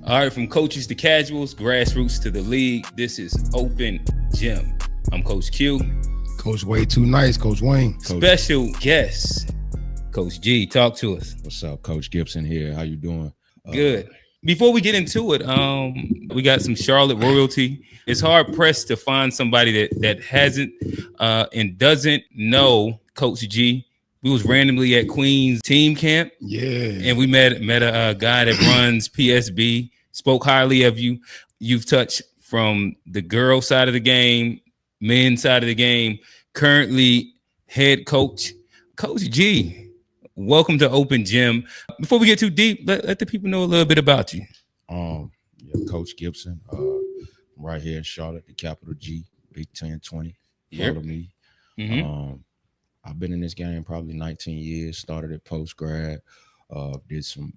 All right, from coaches to casuals, grassroots to the league, this is Open Gym. I'm Coach Q. Coach Way Too Nice, Coach Wayne. Special guest, Coach G. Talk to us. What's up? Coach Gibson here. How you doing? Good. Before we get into it, we got some Charlotte royalty. It's hard pressed to find somebody that hasn't and doesn't know Coach G. We was randomly at Queens team camp. Yeah. And we met a guy that runs PSB, spoke highly of you. You've touched from the girl side of the game, men's side of the game, currently head coach. Coach G, welcome to Open Gym. Before we get too deep, let the people know a little bit about you. Coach Gibson, right here in Charlotte, the capital G, Big 1020. Follow me. Mm-hmm. I've been in this game probably 19 years, started at post-grad, did some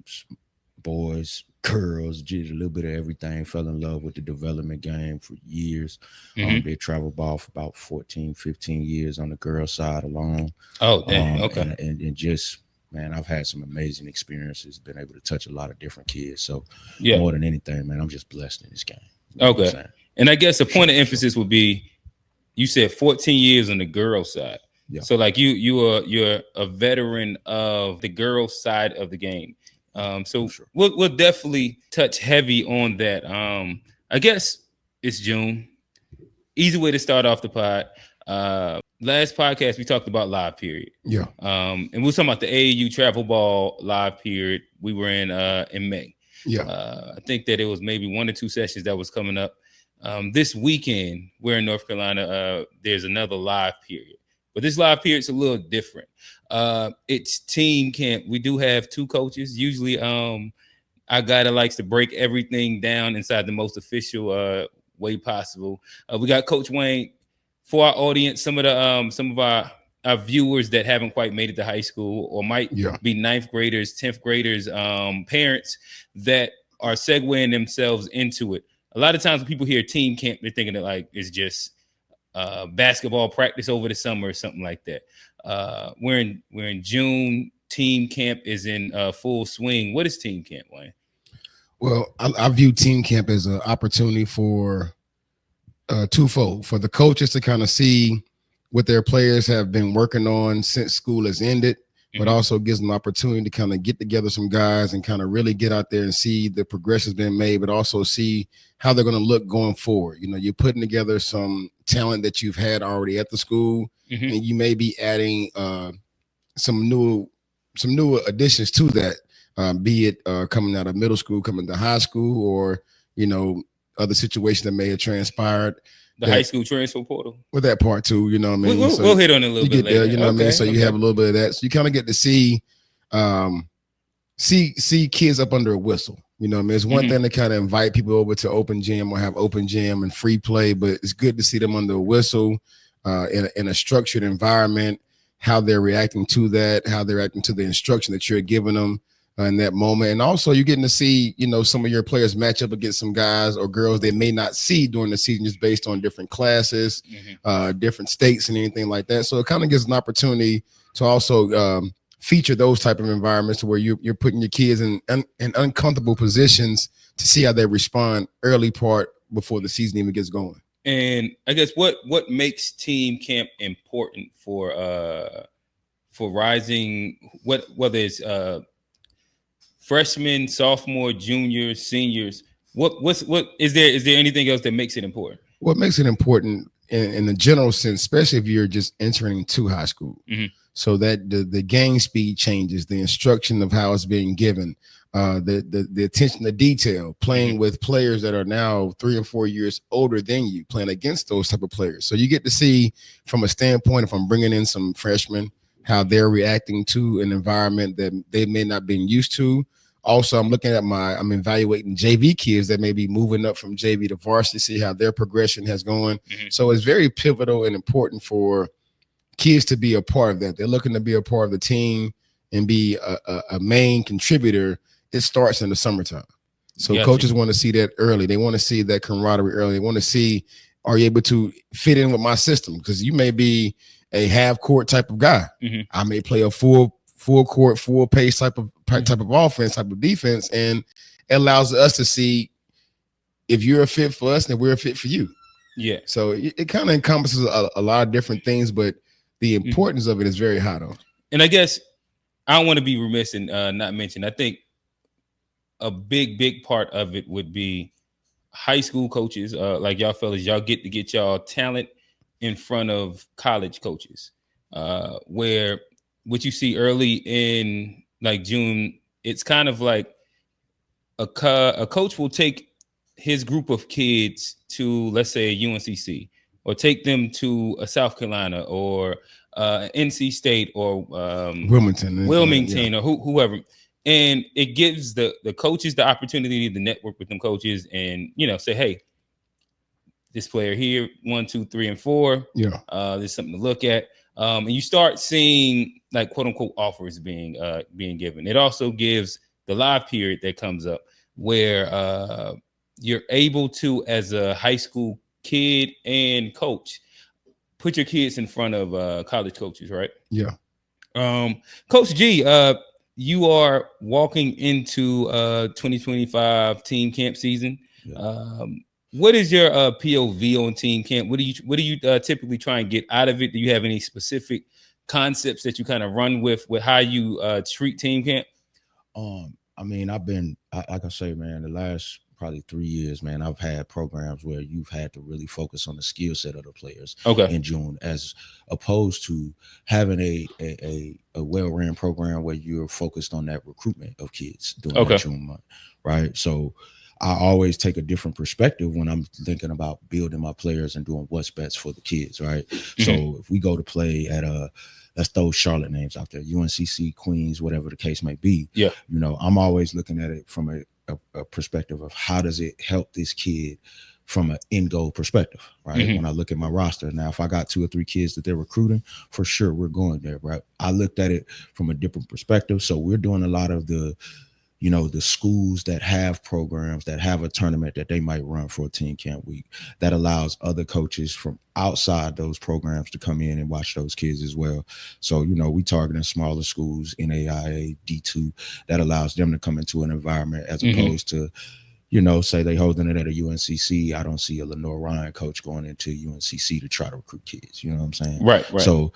boys, girls, did a little bit of everything, fell in love with the development game for years. Did travel ball for about 14, 15 years on the girl side alone. Oh, dang, okay. And just, man, I've had some amazing experiences, been able to touch a lot of different kids. So more than anything, man, I'm just blessed in this game. Okay. And I guess a point of emphasis would be, you said 14 years on the girl side. Yeah. So like you're a veteran of the girl side of the game. So sure. we'll definitely touch heavy on that. I guess it's June. Easy way to start off the pod. Last podcast we talked about live period. Yeah. And we were talking about the AAU travel ball live period. We were in May. Yeah. I think that it was maybe 1 or 2 sessions that was coming up. This weekend we're in North Carolina. There's another live period. But this live period's a little different. It's team camp. We do have 2 coaches. Usually, our guy that likes to break everything down inside the most official way possible. We got Coach Wayne. For our audience, some of our viewers that haven't quite made it to high school or might be 9th graders, 10th graders, parents that are segueing themselves into it. A lot of times when people hear team camp, they're thinking that like it's just basketball practice over the summer or something like that. We're in June. Team camp is in full swing. What is team camp, Wayne? Well, I view team camp as an opportunity for twofold: for the coaches to kind of see what their players have been working on since school has ended, but also gives them an opportunity to kind of get together some guys and kind of really get out there and see the progressions being made, but also see how they're going to look going forward. You know, you're putting together some talent that you've had already at the school, and you may be adding some new additions to that, be it coming out of middle school, coming to high school, or, you know, other situations that may have transpired. The high school transfer portal. With that part too, you know what I mean? We'll hit on it a little bit later. There, you know what I mean? So you have a little bit of that. So you kind of get to see kids up under a whistle. You know what I mean? It's one thing to kind of invite people over to Open Gym or have Open Gym and free play, but it's good to see them under a whistle in a structured environment, how they're reacting to that, how they're reacting to the instruction that you're giving them in that moment. And also you're getting to see, you know, some of your players match up against some guys or girls they may not see during the season just based on different classes, different states and anything like that. So it kind of gives an opportunity to also feature those type of environments where you're putting your kids in uncomfortable positions to see how they respond early part before the season even gets going. And I guess what makes team camp important for rising, whether it's freshmen, sophomore, juniors, seniors, what is there anything else that makes it important? What makes it important in the general sense, especially if you're just entering to high school, so that the game speed changes, the instruction of how it's being given, the attention to detail, playing with players that are now 3 and 4 years older than you, playing against those type of players. So you get to see from a standpoint, if I'm bringing in some freshmen, how they're reacting to an environment that they may not been used to. Also, I'm evaluating JV kids that may be moving up from JV to varsity, see how their progression has gone. So it's very pivotal and important for kids to be a part of that. They're looking to be a part of the team and be a main contributor. It starts in the summertime. So coaches want to see that early. They want to see that camaraderie early. They want to see, are you able to fit in with my system? Because you may be a half court type of guy. I may play a full court, full pace type of offense, type of defense. And it allows us to see if you're a fit for us, then we're a fit for you. Yeah. So it kind of encompasses a lot of different things, but the importance of it is very high, though. And I guess I don't want to be remiss in not mentioning. I think a big part of it would be high school coaches, like y'all fellas. Y'all get to get y'all talent in front of college coaches, where what you see early in like June, it's kind of like a coach will take his group of kids to, let's say, UNCC, or take them to a South Carolina or NC State or Wilmington or whoever. And it gives the coaches the opportunity to network with them coaches and, say, hey, this player here, 1, 2, 3, and 4. Yeah. There's something to look at. And you start seeing like quote unquote offers being given. It also gives the live period that comes up where you're able to, as a high school kid and coach, put your kids in front of college coaches, right? Yeah. Coach G, you are walking into 2025 team camp season. Yeah. What is your POV on team camp? What do you typically try and get out of it? Do you have any specific concepts that you kind of run with how you treat team camp? I mean, I've been, like I say, man, the last probably 3 years, man, I've had programs where you've had to really focus on the skill set of the players in June, as opposed to having a well-ran program where you're focused on that recruitment of kids during that June month, right? So I always take a different perspective when I'm thinking about building my players and doing what's best for the kids, right? Mm-hmm. So if we go to play at let's throw Charlotte names out there, UNCC, Queens, whatever the case may be. Yeah. I'm always looking at it from a perspective of how does it help this kid from an end goal perspective, right? Mm-hmm. When I look at my roster now, if I got 2 or 3 kids that they're recruiting, for sure we're going there, right? I looked at it from a different perspective. So we're doing a lot of the schools that have programs that have a tournament that they might run for a team camp week that allows other coaches from outside those programs to come in and watch those kids as well. So, we targeting smaller schools, NAIA, D2, that allows them to come into an environment as opposed to, say they holding it at a UNCC. I don't see a Lenore Ryan coach going into UNCC to try to recruit kids. You know what I'm saying? Right. So,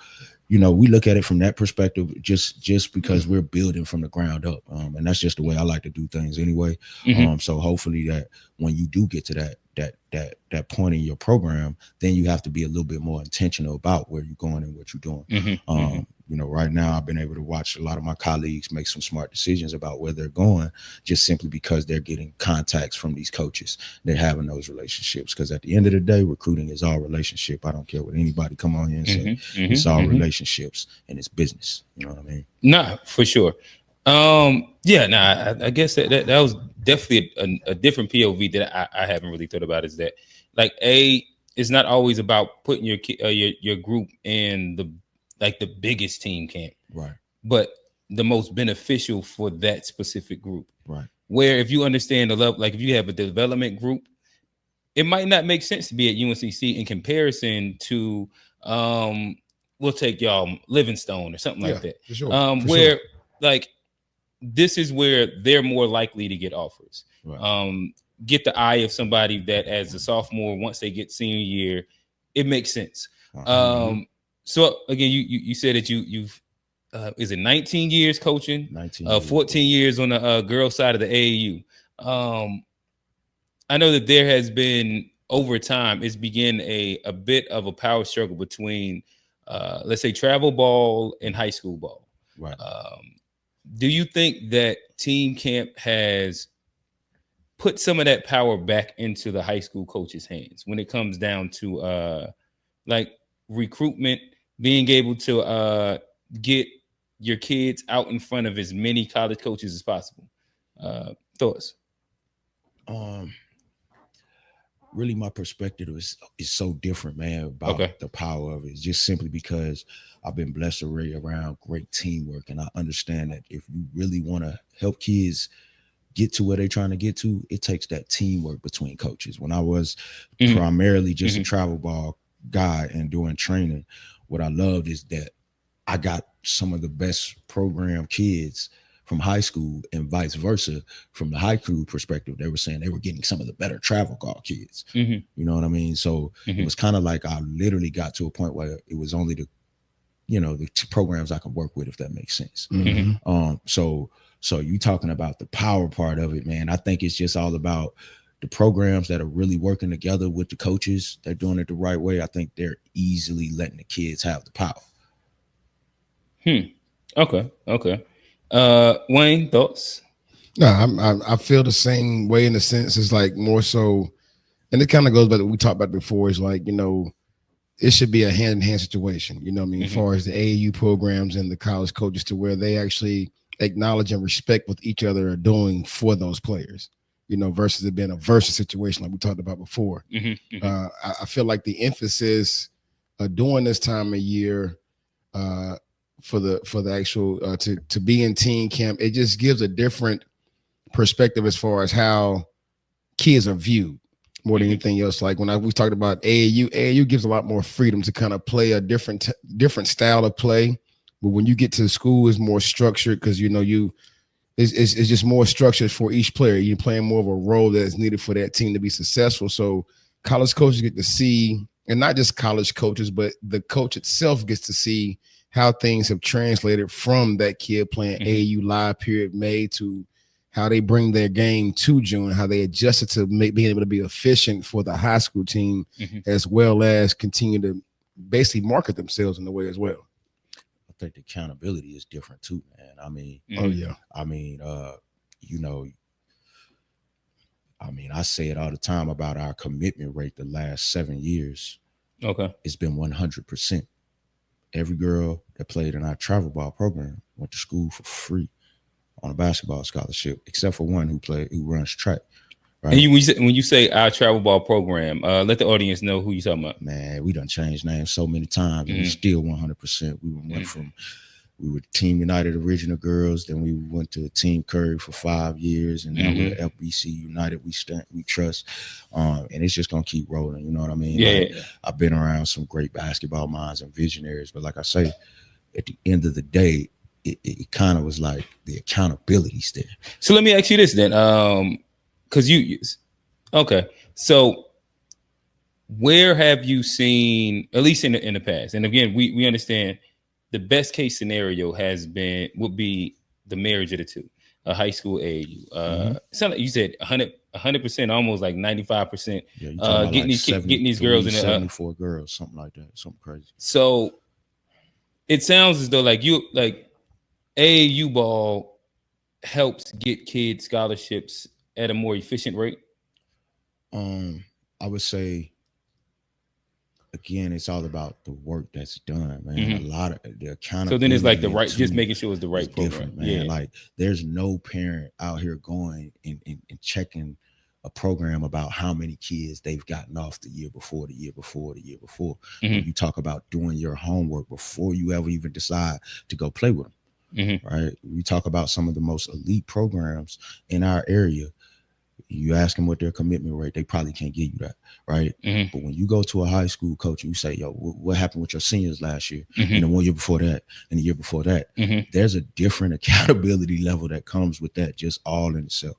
we look at it from that perspective, just because we're building from the ground up. And that's just the way I like to do things anyway. Mm-hmm. So hopefully that when you do get to that point in your program, then you have to be a little bit more intentional about where you're going and what you're doing. Mm-hmm. Right now I've been able to watch a lot of my colleagues make some smart decisions about where they're going, just simply because they're getting contacts from these coaches. They're having those relationships, because at the end of the day, recruiting is all relationship. I don't care what anybody come on here and say. It's all relationships and it's business. You know what I mean? Nah, for sure. I guess that was definitely a different POV that I haven't really thought about, is that like it's not always about putting your group in the biggest team camp, right? But the most beneficial for that specific group, right? Where if you understand the level, like if you have a development group, it might not make sense to be at UNCC in comparison to we'll take y'all Livingstone or something like that. For sure. Where like this is where they're more likely to get offers. Right. Get the eye of somebody that as a sophomore, once they get senior year, it makes sense. So again, you said that you've is it 19 years coaching? 14 years on the girls side of the AAU. I know that there has been, over time, it's began a bit of a power struggle between let's say travel ball and high school ball. Right. Do you think that team camp has put some of that power back into the high school coaches' hands when it comes down to like recruitment, being able to get your kids out in front of as many college coaches as possible? Thoughts? Really, my perspective is so different, man, about the power of it. It's just simply because I've been blessed already around great teamwork, and I understand that if you really want to help kids get to where they're trying to get to, it takes that teamwork between coaches. When I was primarily just a travel ball guy and doing training, what I loved is that I got some of the best program kids from high school, and vice versa. From the high school perspective, they were saying they were getting some of the better travel ball kids. You know what I mean? So it was kind of like I literally got to a point where it was only the programs I could work with, if that makes sense. So you talking about the power part of it, man. I think it's just all about the programs that are really working together with the coaches. They're doing it the right way. I think they're easily letting the kids have the power. Okay. Wayne, thoughts? No, I feel the same way in the sense it's like more so, and it kind of goes back to what we talked about before. Is like, it should be a hand-in-hand situation. You know what I mean? As far as the AAU programs and the college coaches, to where they actually acknowledge and respect what each other are doing for those players. Versus it being a versus situation like we talked about before. I feel like the emphasis during this time of year for the actual to be in teen camp, it just gives a different perspective as far as how kids are viewed more than anything else. Like when we talked about AAU gives a lot more freedom to kind of play a different style of play. But when you get to school, it's more structured because it's just more structured for each player. You're playing more of a role that is needed for that team to be successful. So college coaches get to see, and not just college coaches, but the coach itself gets to see how things have translated from that kid playing AAU live period May to how they bring their game to June, how they adjusted to being able to be efficient for the high school team, as well as continue to basically market themselves in the way as well. I think the accountability is different too, man. I mean, I say it all the time about our commitment rate the last 7 years. Okay. It's been 100%. Every girl that played in our travel ball program went to school for free on a basketball scholarship, except for one who runs track. Right? And when you say our travel ball program, let the audience know who you talking about. Man, we done changed names so many times, and we still 100%. We were Team United Original Girls, then we went to Team Curry for 5 years, and now we're FBC United. We trust, and it's just gonna keep rolling. You know what I mean? Yeah. I've been around some great basketball minds and visionaries, but like I say, at the end of the day, it kind of was like the accountability's there. So let me ask you this then, because so where have you seen, at least in the past, and again, we understand the best case scenario would be the marriage of the two, a high school AAU. Sound like you said 100%, almost like 95%. Getting these girls in 74 girls, something like that, something crazy. So it sounds as though like AAU ball helps get kids scholarships at a more efficient rate. I would say, again, it's all about the work that's done, man. A lot of the accountability. So then it's like just making sure it's the right program, man. Yeah. Like there's no parent out here going and checking a program about how many kids they've gotten off the year before. When you talk about doing your homework before you ever even decide to go play with them. Right? We talk about some of the most elite programs in our area. You ask them what their commitment rate, they probably can't give you that, right? But when you go to a high school coach and you say, yo, what happened with your seniors last year, and the 1 year before that, and the year before that, there's a different accountability level that comes with that just all in itself,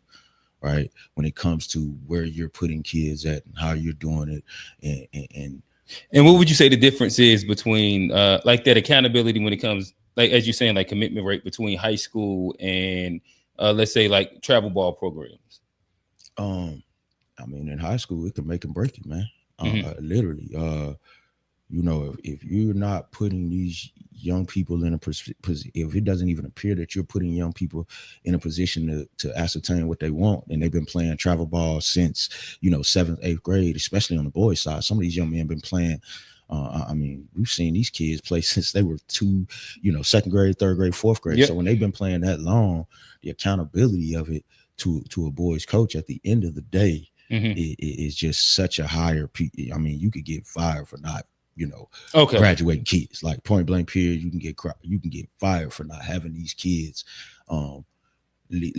right? When it comes to where you're putting kids at and how you're doing it. And what would you say the difference is between like that accountability when it comes, like as you're saying, like commitment rate between high school and let's say like travel ball programs? I mean, in high school, it can make and break you, man. Literally, if you're not putting these young people in a position, if it doesn't even appear that you're putting young people in a position to ascertain what they want, and they've been playing travel ball since 7th, 8th grade, especially on the boys' side. Some of these young men have been playing. I mean, we've seen these kids play since they were 2nd grade, 3rd grade, 4th grade. So when they've been playing that long, the accountability of it to a boys coach at the end of the day is just such a higher. I mean, you could get fired for not, graduating kids. Like point blank period, you can get fired for not having these kids,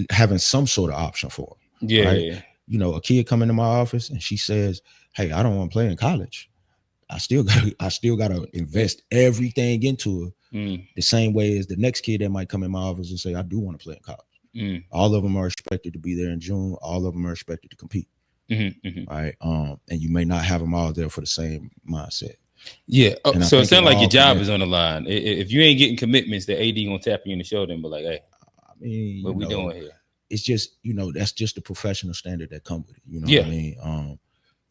having some sort of option for them. Yeah. Right? A kid come into my office and she says, "Hey, I don't want to play in college. I still got to invest everything into her The same way as the next kid that might come in my office and say, I do want to play in college. All of them are expected to be there in June. All of them are expected to compete. Right. And you may not have them all there for the same mindset. Yeah. So it sounds like your job is on the line. If you ain't getting commitments, the AD gonna tap you in the shoulder and be like, hey, I mean, what we doing here? It's just, that's just the professional standard that comes with it. You know what I mean?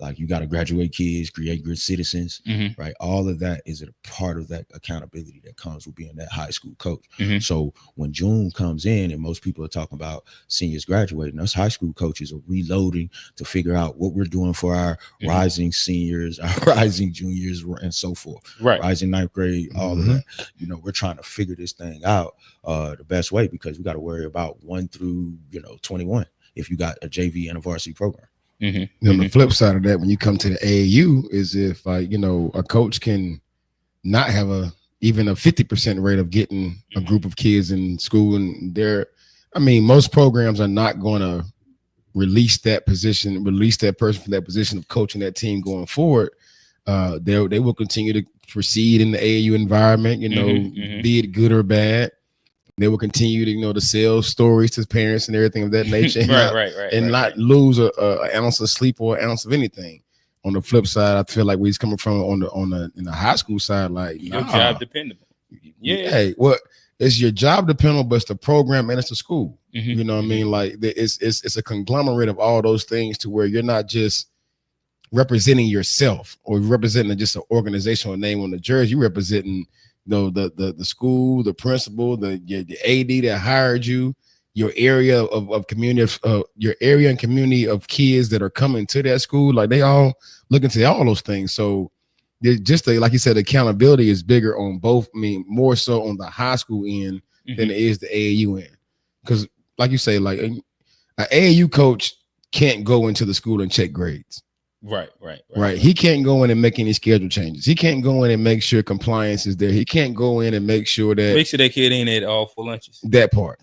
Like you got to graduate kids, create good citizens, right? All of that is a part of that accountability that comes with being that high school coach. So when June comes in and most people are talking about seniors graduating, us high school coaches are reloading to figure out what we're doing for our rising seniors, our rising juniors, and so forth. Right. Rising ninth grade, all of that. We're trying to figure this thing out the best way because we got to worry about 1 through 21 if you got a JV and a varsity program. On the flip side of that, when you come to the AAU, is if a coach can not have even a 50% rate of getting a group of kids in school, and most programs are not going to release that person for that position of coaching that team going forward. They will continue to proceed in the AAU environment, be it good or bad. They will continue to sell stories to parents and everything of that nature, and not lose an ounce of sleep or an ounce of anything. On the flip side, I feel like we're coming from in the high school side, like your job dependable. Yeah. Hey, it's your job dependable, but it's the program and it's the school. You know what I mean? Like it's a conglomerate of all those things to where you're not just representing yourself or representing just an organizational name on the jersey. You're representing the school, the principal, the AD that hired you, your area of community, your area and community of kids that are coming to that school. Like they all look into all those things. So just like you said, accountability is bigger on both. More so on the high school end than it is the AAU end. Because like you say, like an AAU coach can't go into the school and check grades. Right. He can't go in and make any schedule changes. He can't go in and make sure compliance is there. He can't go in and make sure that kid ain't at all for lunches. That part.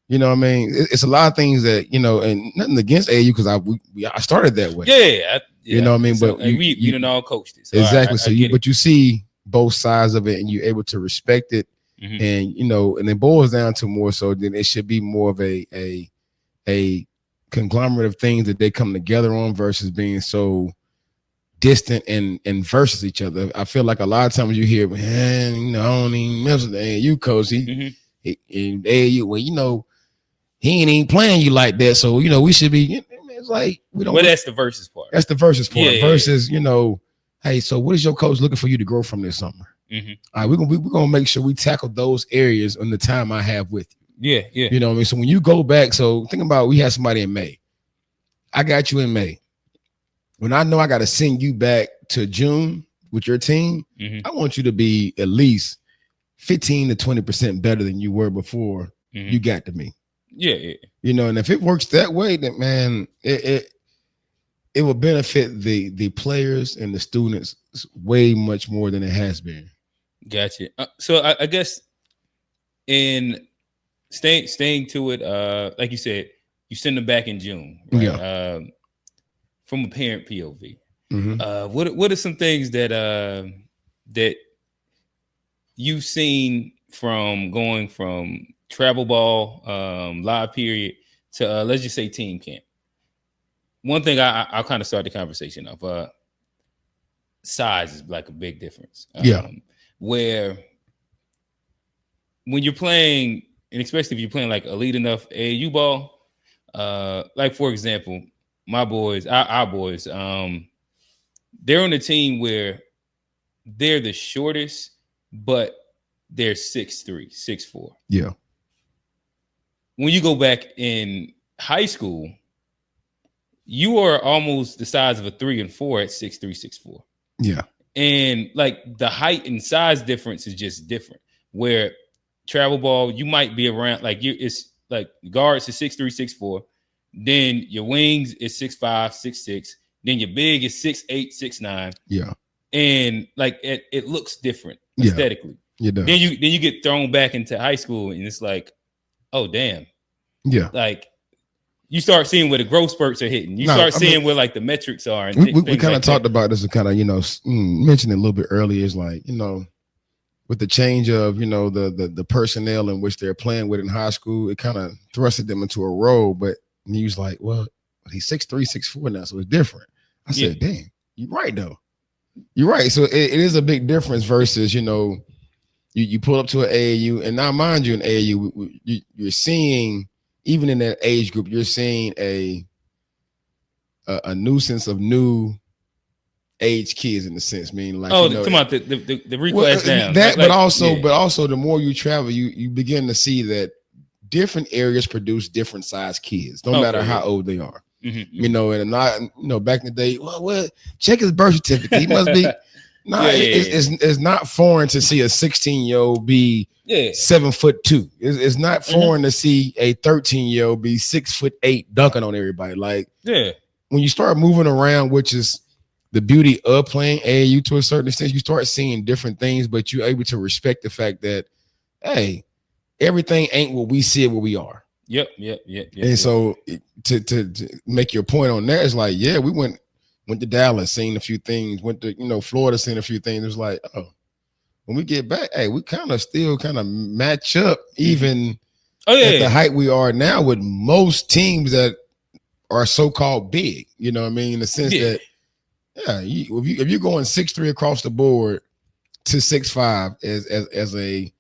You know what I mean? It's a lot of things that, and nothing against AAU because I started that way. Yeah. You know what I mean? So, but we done all coached it. So exactly. But you see both sides of it and you're able to respect it. And, and it boils down to more so than it should be more of a conglomerate of things that they come together on versus being so distant and versus each other. I feel like a lot of times you hear, man, I don't even mess with the AAU coach. He in AAU, well, he ain't even playing you like that. So, we should be, it's like, we don't. Well, that's the versus part. That's the versus part. Versus, hey, so what is your coach looking for you to grow from this summer? All right, we're gonna make sure we tackle those areas in the time I have with you. Yeah. You know what I mean? So when you go back, so think about we had somebody in May. I got you in May. When I know I got to send you back to June with your team, I want you to be at least 15 to 20% better than you were before you got to me. Yeah. And if it works that way, then man, it will benefit the players and the students way much more than it has been. Gotcha. So I guess in staying to it, like you said, you send them back in June, right? Yeah. From a parent POV, what are some things that you've seen from going from travel ball, live period to let's just say team camp? One thing I'll kind of start the conversation off. Size is like a big difference. Where when you're playing, and especially if you're playing like elite enough AAU ball, like for example, our boys, they're on a team where they're the shortest, but they're 6'3", 6'4". Yeah. When you go back in high school, you are almost the size of a 3 and 4 at 6'3", 6'4". Yeah. And like the height and size difference is just different. Where travel ball, you might be around it's like guards is 6'3", 6'4". Then your wings is 6'5", 6'6". Then your big is 6'8", 6'9". Yeah. And like it looks different aesthetically. Yeah. Then you get thrown back into high school and it's like, oh damn. Yeah. Like you start seeing where the growth spurts are hitting. You start seeing where like the metrics are. And we kind of talked about this and kind of, mentioned it a little bit earlier. Is like, with the change of, the personnel in which they're playing with in high school, it kind of thrusted them into a role. But he was like, well, he's 6'3", 6'4" now, so it's different. I said, dang, you're right, though. You're right. So it is a big difference versus, you pull up to an AAU, and now, mind you, in AAU, you're seeing, even in that age group, you're seeing a nuisance of new age kids, in a sense, meaning like, come on, the reclass down. That, but also the more you travel, you begin to see that different areas produce different size kids, no matter how old they are. And not, back in the day, well, check his birth certificate. He must be. It's not foreign to see a 16-year-old be 7'2". It's not foreign to see a 13-year-old be 6'8" dunking on everybody. Like, when you start moving around, which is the beauty of playing AAU to a certain extent, you start seeing different things, but you're able to respect the fact that, hey, everything ain't what we see it where we are. Yep. And so to make your point on that, it's like, we went to Dallas, seen a few things, went to, Florida, seen a few things. It was like, oh, when we get back, hey, we still match up even at the height we are now with most teams that are so-called big, you know what I mean? In the sense that, if you're going 6'3" across the board to 6'5" as a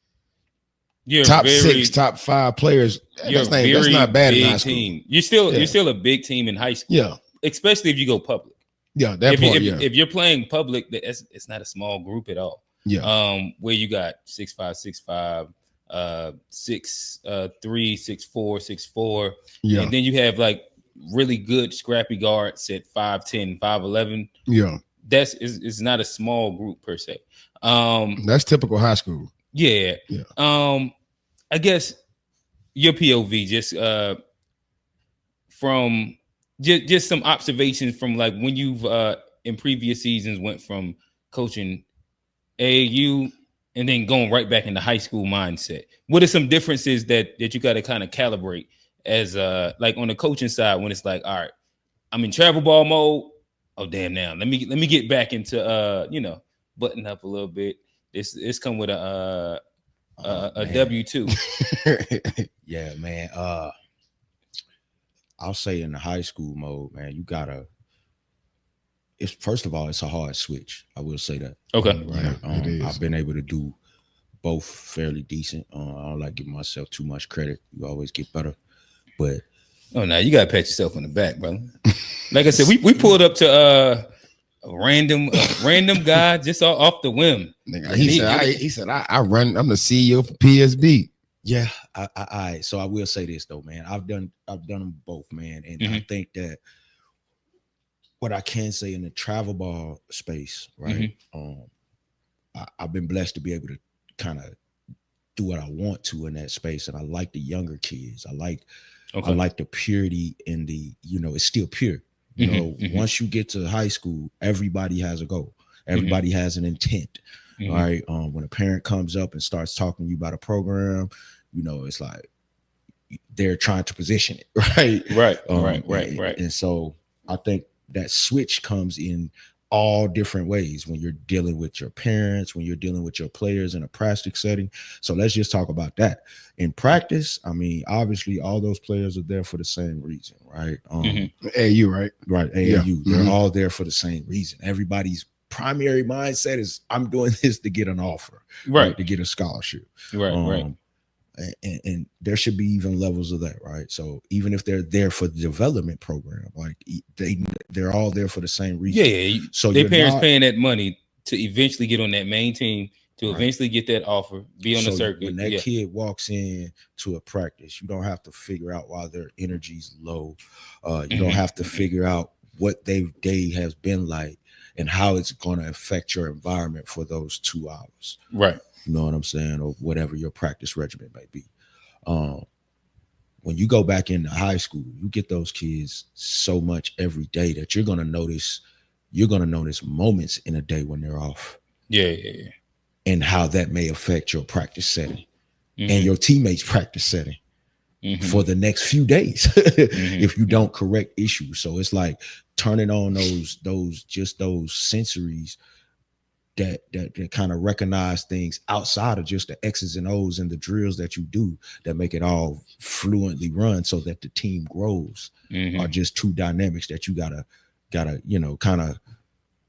top 6, top 5 players, that's not bad in high school. Team. You're still a big team in high school. Yeah. Especially if you go public. Yeah, if you're playing public, it's not a small group at all. Yeah. Where you got 6'5", 6'5", 6'3", 6'4", 6'4". Yeah. And then you have like really good scrappy guards at 5'10", 5'11". Yeah. It's not a small group per se. That's typical high school. Yeah. I guess your POV just from just some observations from like when you've in previous seasons went from coaching AAU and then going right back into high school mindset. What are some differences that you got to kind of calibrate as like on the coaching side when it's like, all right, I'm in travel ball mode. Oh damn! Now let me get back into button up a little bit. It's come with a W-2. Yeah, man. I'll say in the high school mode, man, you gotta. It's first of all, it's a hard switch. I will say that. Okay, right. I've been able to do both fairly decent. I don't like giving myself too much credit. You always get better, but now you gotta pat yourself on the back, brother. Like I said, we pulled up to a random guy just off the whim. He said I run. I'm the CEO for PSB. Yeah, I so I will say this though, man. I've done them both, man, and I think that what I can say in the travel ball space, right? I've been blessed to be able to kind of do what I want to in that space, and I like the younger kids. I like the purity in the, it's still pure. Once you get to high school, everybody has a goal. Everybody has an intent. Right. When a parent comes up and starts talking to you about a program, it's like they're trying to position it. Right. Right. And so I think that switch comes in all different ways when you're dealing with your parents, when you're dealing with your players in a practice setting. So let's just talk about that. In practice, I mean, obviously all those players are there for the same reason, right? AAU, right? Right, AAU. Yeah. They're all there for the same reason. Everybody's primary mindset is I'm doing this to get an offer, right? To get a scholarship. Right. And there should be even levels of that, right? So even if they're there for the development program, like they're all there for the same reason. Yeah. So their parents paying that money to eventually get on that main team, to eventually get that offer, be on the circuit. When that kid walks in to a practice, you don't have to figure out why their energy's low. You don't have to figure out what their day has been like and how it's going to affect your environment for those 2 hours. Right. You know what I'm saying? Or whatever your practice regimen may be. When you go back into high school, you get those kids so much every day that you're going to notice moments in a day when they're off. Yeah. And how that may affect your practice setting and your teammates' practice setting for the next few days if you don't correct issues. So it's like turning on those sensories that kind of recognize things outside of just the X's and O's and the drills that you do that make it all fluently run so that the team grows are just two dynamics that you gotta kind of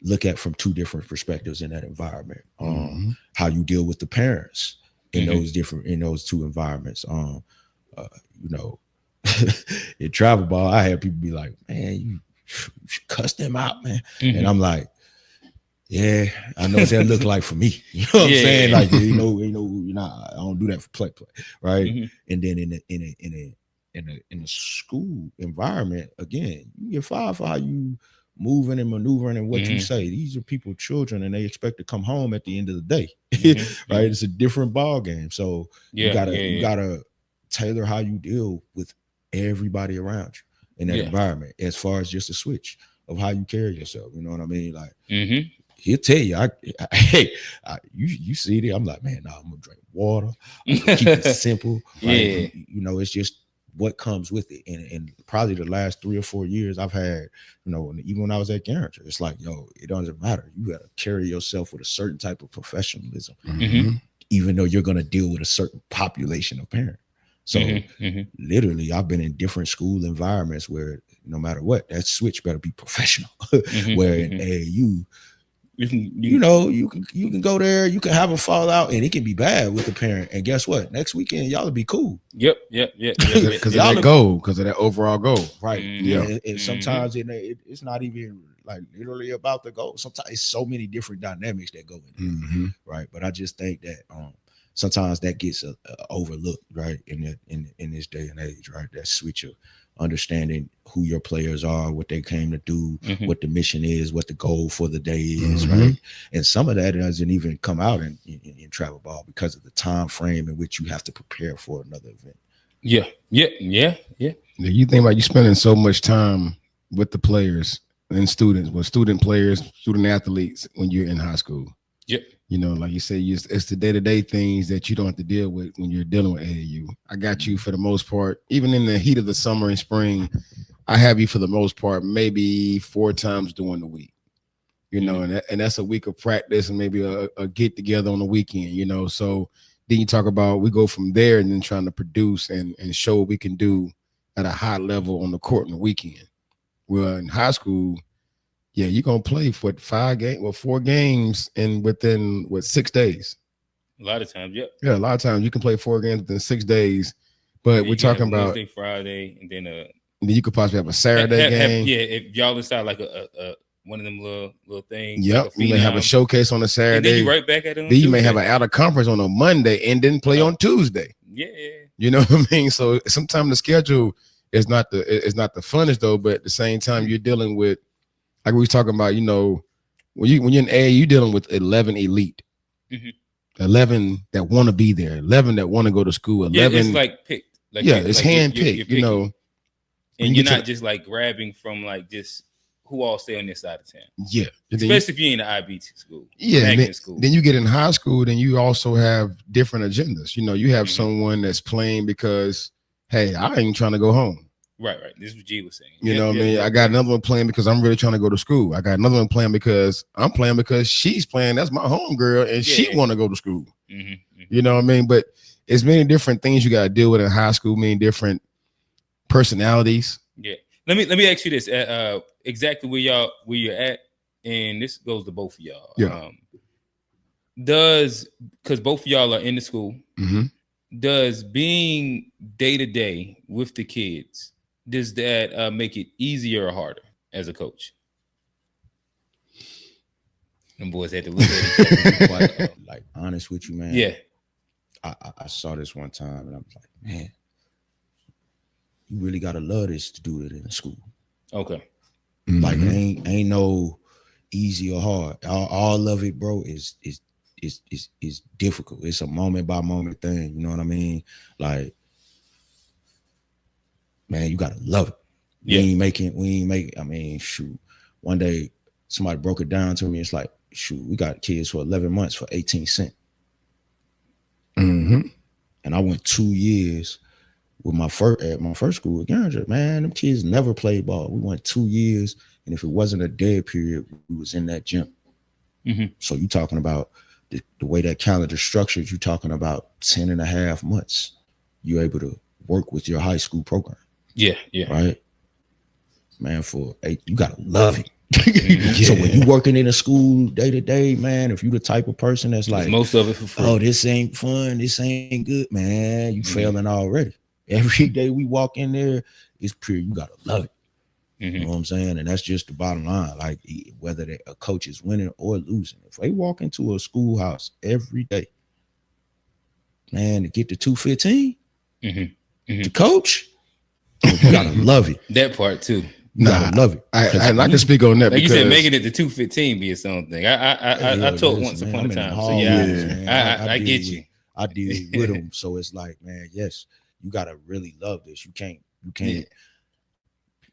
look at from two different perspectives in that environment. How you deal with the parents in those two environments. In travel ball, I had people be like, man, you should cuss them out, man. And I'm like, yeah, I know what that look like for me. You know what I'm saying? Like, I don't do that for play, right? And then in a school environment, again, you get fired for how you moving and maneuvering and what you say. These are people, children, and they expect to come home at the end of the day, right? It's a different ball game, so you gotta tailor how you deal with everybody around you in that environment, as far as just a switch of how you carry yourself. You know what I mean? Like. He'll tell you, you see it. I'm like, man, I'm gonna drink water. I'm gonna keep it simple. Right? It's just what comes with it. And probably the last 3 or 4 years I've had, even when I was at Garringer, it's like, it doesn't matter. You gotta carry yourself with a certain type of professionalism, even though you're gonna deal with a certain population of parents. So literally, I've been in different school environments where no matter what, that switch better be professional. Where in AAU, you can go there, you can have a fallout, and it can be bad with the parent. And guess what? Next weekend, y'all will be cool. Yep. Because of that goal, because of that overall goal. Right. And sometimes it's not even like literally about the goal. Sometimes it's so many different dynamics that go in there. Right. But I just think that sometimes that gets overlooked, right, in this day and age, right? That switch of understanding who your players are, what they came to do, what the mission is, what the goal for the day is, right? And some of that doesn't even come out in travel ball because of the time frame in which you have to prepare for another event. Yeah. You think about you spending so much time with the players and students, with student players, student athletes when you're in high school. Yep. Like you say, it's the day-to-day things that you don't have to deal with when you're dealing with AAU. I got you for the most part. Even in the heat of the summer and spring, I have you for the most part maybe 4 times during the week. And that's a week of practice and maybe a get-together on the weekend, So then you talk about we go from there and then trying to produce and show what we can do at a high level on the court on the weekend. Well, in high school, you're gonna play for 4 games within 6 days. A lot of times, a lot of times you can play 4 games within 6 days. But we're talking about Wednesday, Friday, and then you could possibly have a Saturday game. If y'all decide like a one of them little things. Yep, like you may have a showcase on a Saturday. And then you right back at it. Then you may have an out of conference on a Monday and then play on Tuesday. Yeah, you know what I mean. So sometimes the schedule is not the funnest though, but at the same time you're dealing with. Like we was talking about, when you're in A, you're dealing with 11 elite, 11 that want to be there, 11 that want to go to school, 11. It's like picked. It's handpicked, And you're not just like grabbing from like just who all stay on this side of town. Yeah, especially if you're in the IB school. Yeah, then you get in high school, then you also have different agendas. You have someone that's playing because, hey, I ain't trying to go home. Right. This is what G was saying. You know what I mean? I got another one playing because I'm really trying to go to school. I got another one playing because I'm playing because she's playing. That's my homegirl, and she want to go to school. You know what I mean? But it's many different things you got to deal with in high school. Many different personalities. Yeah. Let me ask you this: exactly where you're at, and this goes to both of y'all. Yeah. Because both of y'all are in the school. Does being day to day with the kids, does that make it easier or harder as a coach? Them boys had to look at it. Like honest with you, man. Yeah. I saw this one time and I was like, man, you really gotta love this to do it in school. Okay. Like ain't no easy or hard. All of it, bro, is difficult. It's a moment by moment thing. You know what I mean? Like, man, you gotta love it. We ain't making. I mean, shoot. One day, somebody broke it down to me. It's like, shoot, we got kids for 11 months for 18 cents. And I went 2 years with my first school at Garringer. Man, them kids never played ball. We went 2 years, and if it wasn't a dead period, we was in that gym. So you talking about the way that calendar structured, you're talking about 10 and a half months. You're able to work with your high school program. Yeah. Right? Man, for 8, you gotta love it. So when you working in a school day to day, man, if you the type of person that's like, most of it for free. Oh, this ain't fun, this ain't good, man, you failing already. Every day we walk in there, it's pure. You gotta love it. You know what I'm saying? And that's just the bottom line. Like whether a coach is winning or losing, if they walk into a schoolhouse every day, man, to get to 215, to coach, you gotta love it. That part too. I love it. I can speak on that. Like because you said, making it to 215 be its own thing. I taught once upon a time. So I get you. I deal with them. So it's like, man, yes, you gotta really love this. You can't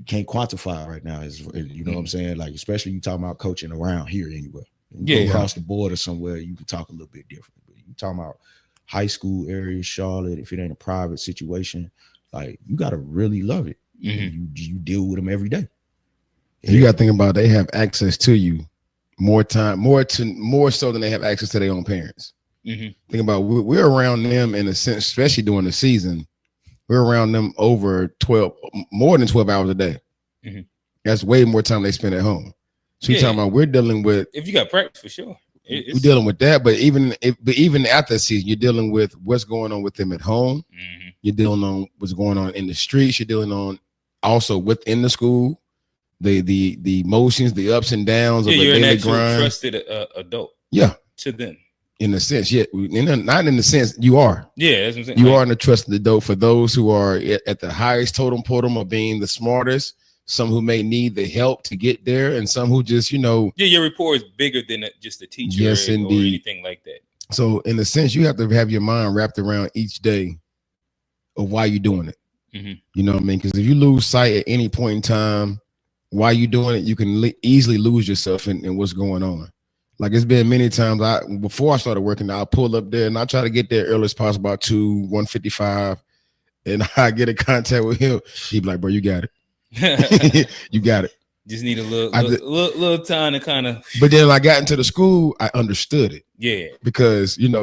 quantify right now. You know what I'm saying? Like, especially you talking about coaching around here anywhere. You go across the board or somewhere, you can talk a little bit different. But you talking about high school area, Charlotte, if it ain't a private situation, like you gotta really love it. You deal with them every day. You got to think about they have access to you more so than they have access to their own parents. Think about we're around them in a sense, especially during the season. We're around them more than 12 hours a day. That's way more time they spend at home. So you're talking about we're dealing with, if you got practice for sure. We're dealing with that, but even after the season, you're dealing with what's going on with them at home. You're dealing on what's going on in the streets. You're dealing on also within the school, the emotions, the ups and downs of the you're daily an actual grind. Trusted adult. Yeah, to them. In a sense, not in the sense you are. Yeah, that's what I'm saying. You are in a trusted adult for those who are at the highest totem pole of being the smartest. Some who may need the help to get there, and some who just, your rapport is bigger than just a teacher or anything like that. So in a sense, you have to have your mind wrapped around each day of why you're doing it. You know what I mean? Because if you lose sight at any point in time why you're doing it, you can easily lose yourself in what's going on. Like it's been many times before I started working, I'll pull up there and I try to get there early as possible, about 1:55, and I get in contact with him. He'd be like, "Bro, you got it. You got it." Just need a little time to kind of. But then when I got into the school, I understood it. Yeah, because in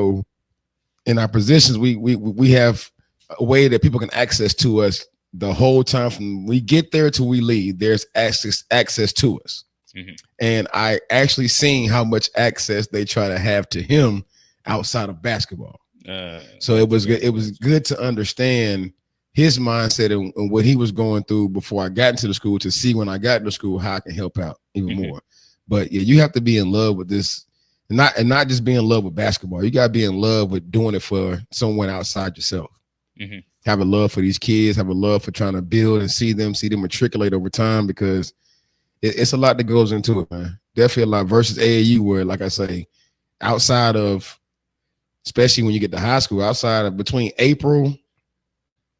our positions, we have a way that people can access to us the whole time from we get there till we leave. There's access to us, and I actually seen how much access they try to have to him outside of basketball. So it was good to understand his mindset and what he was going through before I got into the school, to see when I got into school how I can help out even more. But yeah, you have to be in love with this, and not just be in love with basketball. You got to be in love with doing it for someone outside yourself. Have a love for these kids, have a love for trying to build and see them matriculate over time, because it's a lot that goes into it, man. Definitely a lot versus AAU, where, like I say, outside of, especially when you get to high school, outside of between April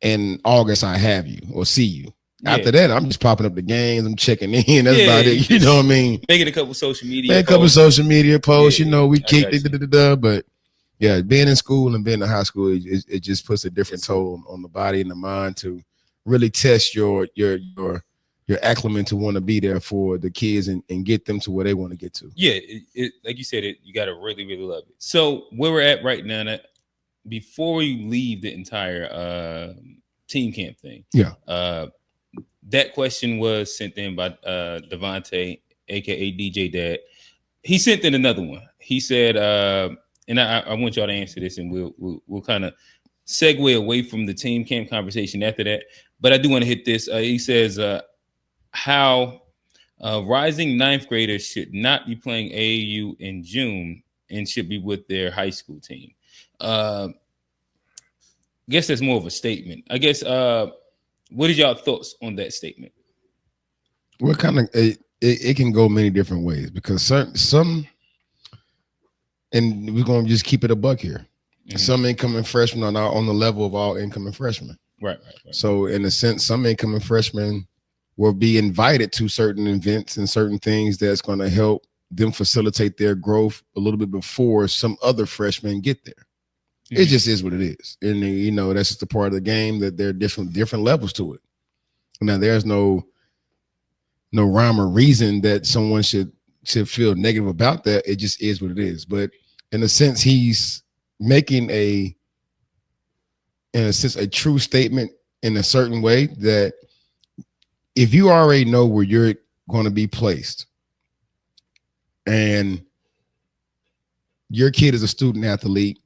and August, I have you or see you. Yeah. After that, I'm just popping up the games. I'm checking in. That's about it. You know what I mean? Making a couple social media posts. We kicked it, but yeah, being in school and being in high school, it just puts a different toll on the body and the mind to really test your acclimate to want to be there for the kids and get them to where they want to get to. Yeah, like you said, you got to really, really love it. So where we're at right now, before we leave the entire team camp thing, that question was sent in by Devontae, aka DJ Dad. He sent in another one. He said, and I want y'all to answer this, and we'll kind of segue away from the team camp conversation after that. But I do want to hit this. He says how rising ninth graders should not be playing AAU in June and should be with their high school team. I guess that's more of a statement. I guess what is y'all thoughts on that statement? Well, kind of it can go many different ways, because some, and we're going to just keep it a buck here. Some incoming freshmen are not on the level of all incoming freshmen. Right. So in a sense, some incoming freshmen will be invited to certain events and certain things that's going to help them facilitate their growth a little bit before some other freshmen get there. It just is what it is. And that's just a part of the game, that there are different levels to it. Now there's no rhyme or reason that someone should to feel negative about that. It just is what it is. But in a sense, he's making in a sense, a true statement in a certain way that if you already know where you're going to be placed and your kid is a student athlete,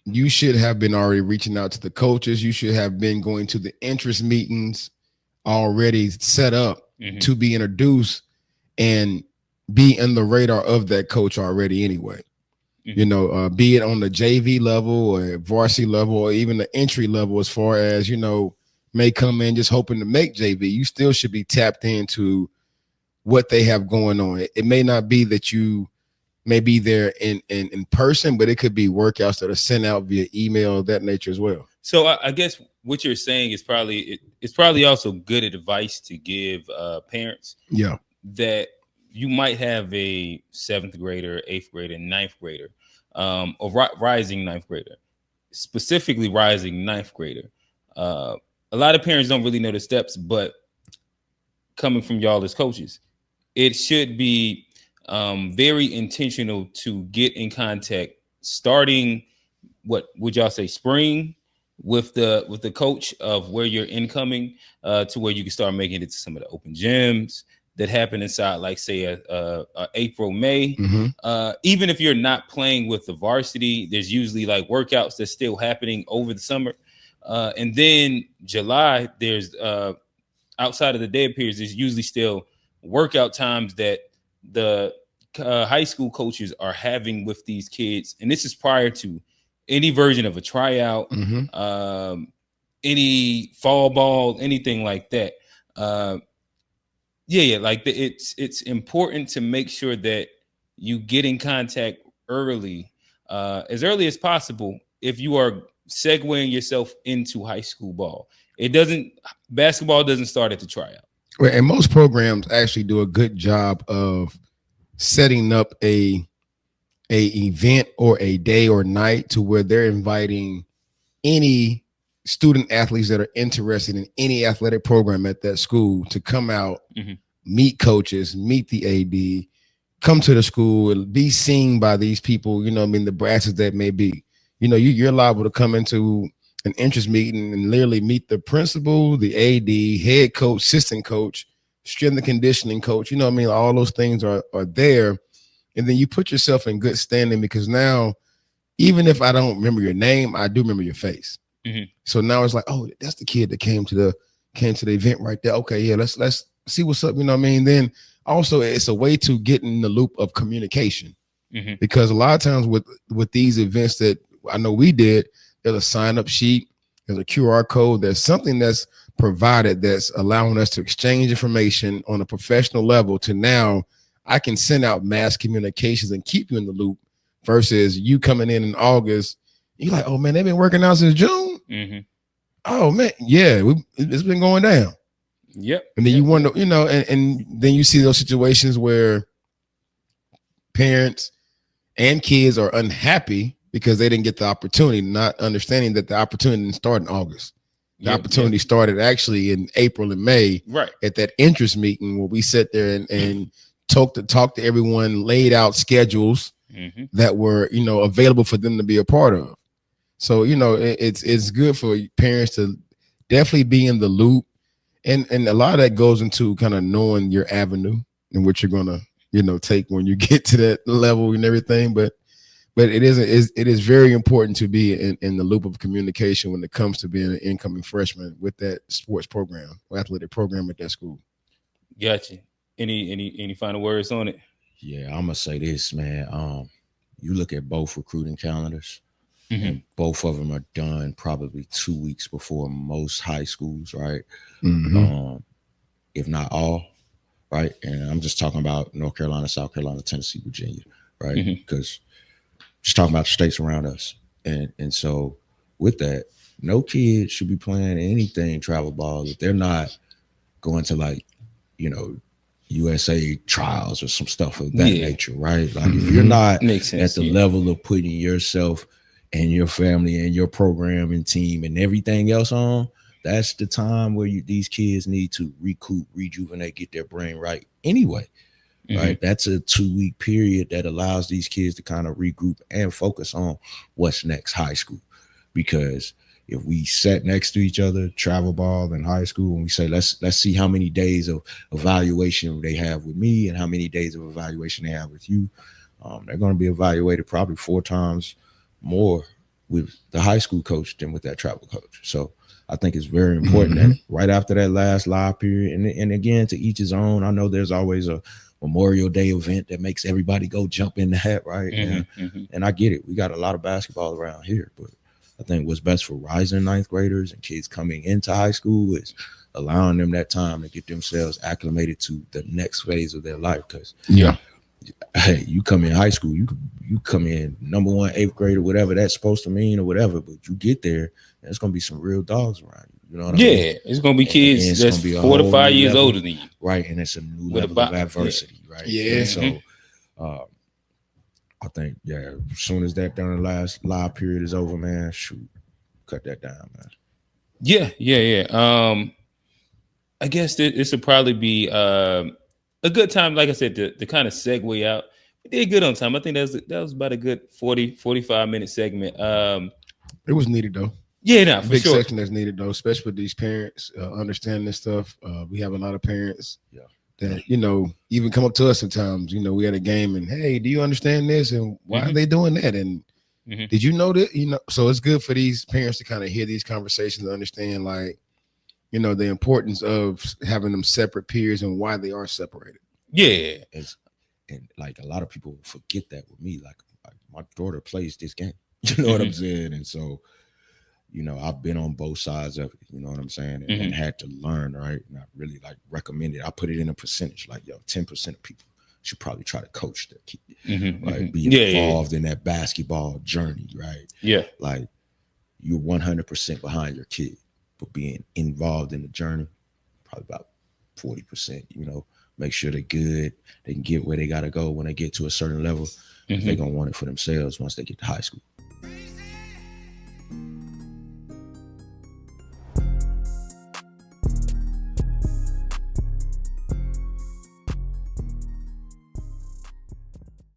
you should have been already reaching out to the coaches. You should have been going to the interest meetings already set up to be introduced and be in the radar of that coach already anyway. You know, be it on the JV level or varsity level or even the entry level, as far as, you know, may come in just hoping to make JV, you still should be tapped into what they have going on. It may not be that you may be there in person, but it could be workouts that are sent out via email of that nature as well. So I guess what you're saying is it's probably also good advice to give parents. Yeah. That you might have a 7th grader, 8th grader, 9th grader, or rising 9th grader, specifically rising 9th grader. A lot of parents don't really know the steps, but coming from y'all as coaches, it should be very intentional to get in contact starting, what would y'all say, spring, with the coach of where you're incoming, to where you can start making it to some of the open gyms that happen inside, like say a April, May. Even if you're not playing with the varsity, there's usually like workouts that's still happening over the summer. And then July, there's outside of the dead periods, there's usually still workout times that the high school coaches are having with these kids. And this is prior to any version of a tryout, any fall ball, anything like that. It's important to make sure that you get in contact early, as early as possible, if you are segueing yourself into high school ball. Basketball doesn't start at the tryout. Well, and most programs actually do a good job of setting up a event or a day or night to where they're inviting any student athletes that are interested in any athletic program at that school to come out, meet coaches, meet the AD, come to the school and be seen by these people, you know what I mean, the brasses that may be. You know, you're liable to come into an interest meeting and literally meet the principal, the AD, head coach, assistant coach, strength and conditioning coach. You know what I mean? All those things are there. And then you put yourself in good standing, because now, even if I don't remember your name, I do remember your face. So now it's like, oh, that's the kid that came to the event right there. Okay, yeah, let's see what's up. You know what I mean? Then also, it's a way to get in the loop of communication, because a lot of times with these events that I know we did, there's a sign up sheet, there's a QR code, there's something that's provided that's allowing us to exchange information on a professional level. To now, I can send out mass communications and keep you in the loop, versus you coming in August. You're like, oh man, they've been working out since June. Oh man, yeah, it's been going down. Yep. And then you wonder, you know, and then you see those situations where parents and kids are unhappy because they didn't get the opportunity, not understanding that the opportunity didn't start in August. The opportunity started actually in April and May, right, at that interest meeting where we sat there and talk to everyone, laid out schedules that were, you know, available for them to be a part of. So, you know, it's good for parents to definitely be in the loop. And a lot of that goes into kind of knowing your avenue and what you're going to, you know, take when you get to that level and everything. But it is very important to be in the loop of communication when it comes to being an incoming freshman with that sports program or athletic program at that school. Gotcha. Any final words on it? Yeah, I'm gonna say this, man. You look at both recruiting calendars, and both of them are done probably 2 weeks before most high schools, right? If not all, right? And I'm just talking about North Carolina, South Carolina, Tennessee, Virginia, right? Because just talking about the states around us. And so with that, no kid should be playing anything travel ball if they're not going to, like, you know, USA trials or some stuff of that nature, right? Like if you're not at the level of putting yourself and your family and your program and team and everything else on, that's the time where these kids need to recoup, rejuvenate, get their brain right anyway. right? That's a 2-week period that allows these kids to kind of regroup and focus on what's next high school. Because if we sat next to each other, travel ball in high school, and we say, let's see how many days of evaluation they have with me and how many days of evaluation they have with you, they're going to be evaluated probably 4 times more with the high school coach than with that travel coach. So I think it's very important that right after that last live period, and again, to each his own. I know there's always a Memorial Day event that makes everybody go jump in the hat, right? And I get it. We got a lot of basketball around here, but I think what's best for rising 9th graders and kids coming into high school is allowing them that time to get themselves acclimated to the next phase of their life. Because hey, you come in high school, you come in number 1 8th grade or whatever that's supposed to mean or whatever, but you get there, there's gonna be some real dogs around you. You know what I mean? Yeah, it's gonna be kids that's be 4 to 5 years older than you, right? And it's a new level of adversity, right? Yeah. And so I think, as soon as that during the last live period is over, man, shoot, cut that down, man. Yeah. I guess this would probably be a good time, like I said, to kind of segue out. We did good on time. I think that was about a good 45-minute segment. It was needed though. Yeah, no, for big sure. section that's needed though, especially with these parents understanding this stuff. We have a lot of parents that even come up to us sometimes. We had a game and, hey, do you understand this and why are they doing that? And did you know that? So it's good for these parents to kind of hear these conversations and understand, like, the importance of having them separate periods and why they are separated. Yeah, and like a lot of people forget that with me. Like my daughter plays this game. You know what I'm saying? And so, I've been on both sides of it, you know what I'm saying? And had to learn, right? And I really recommend it. I put it in a percentage, like, 10% of people should probably try to coach their kid, right? Be involved in that basketball journey, right? Yeah. Like, you're 100% behind your kid, but being involved in the journey, probably about 40%, make sure they're good. They can get where they got to go when they get to a certain level. They're going to want it for themselves once they get to high school.